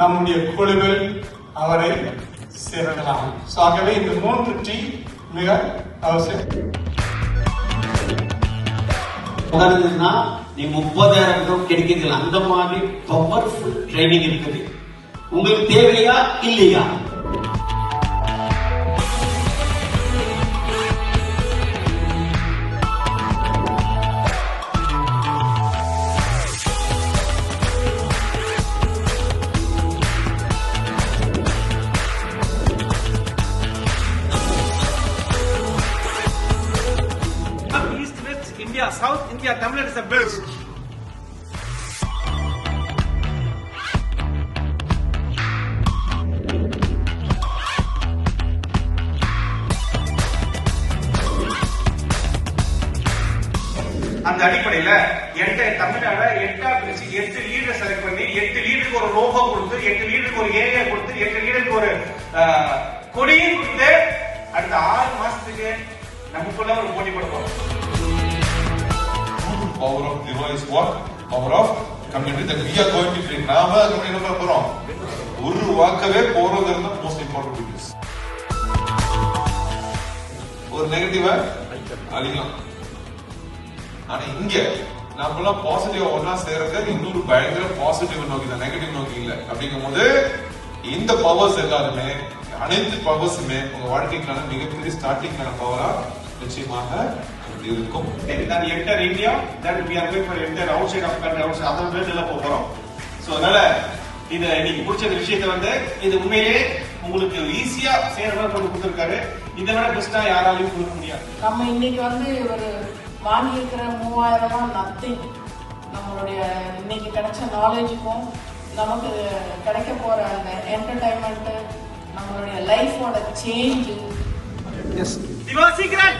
நம்முடைய குழுவில் அவரை சேர்க்கலாம். ஆகவே இந்த 3 டி மிக அவசியம். நீ 30,000 கிடைக்கிறது அந்த மாதிரி பவர்ஃபுல் ட்ரைனிங் இருக்குது. உங்களுக்கு தேவையா இல்லையா? India, South India, Tamil Nadu is the best. அந்த அடிப்படையில தமிழ்நாடு 8 பிரிச்சு 8 லீடர் செலக்ட் பண்ணி 8 லீடருக்கு ஒரு லோகோ கொடுத்து 8 லீடருக்கு ஒரு ஏரியா கொடுத்து 8 லீடருக்கு ஒரு கொடியும் கொடுத்து அடுத்த 6 மாசத்துக்கு நமக்குள்ள ஒரு போட்டி போடுவோம். Power of Diva is what? Power of community that we are going to create. நாம அதுக்கு என்ன பண்ண போறோம்? ஒரு வாக்கவே போறதுன்னா மோஸ்ட் இம்பார்ட்டன்ட் பிசினஸ். ஒரு நெகட்டிவா அழிக்கலாம். ஆனா இங்க நாமெல்லாம் பாசிட்டிவா ஒன்னா சேர்றது இன்னொரு பயங்கர பாசிட்டிவ் நோக்கி தான், நெகட்டிவ் நோக்கி இல்ல. அப்படிங்கும்போது இந்த பவர்ஸ் எல்லாருமே அனைத்து பவர்ஸுமே உங்க வாழ்க்கைக்கான மிகப்பெரிய ஸ்டார்டிங்கான பவரா நிச்சயமாக இருக்கும். Then enter India, then we are going for enter outside of country, outside other வேர்ல்ட்ல போறோம். சோ அதனால இத நீங்க பிடிச்ச விஷயத்தை இது உண்மையிலே உங்களுக்கு ஈஸியா சேரவா கொண்டு கொடுத்திருக்காரு. இதை விட பெஸ்டா யாராலையும் கொடுக்க முடியாது. நம்ம இன்னைக்கு ஒரு வாங்கி இருக்கிற 3000 நத்திங். நம்மளுடைய இன்னைக்கு கிடைச்ச நாலேஜுக்கும் நமக்கு கிடைக்க போற அந்த என்டர்டைன்மெண்ட், நம்மளுடைய லைஃபோட சேஞ்ச். Diva Secret.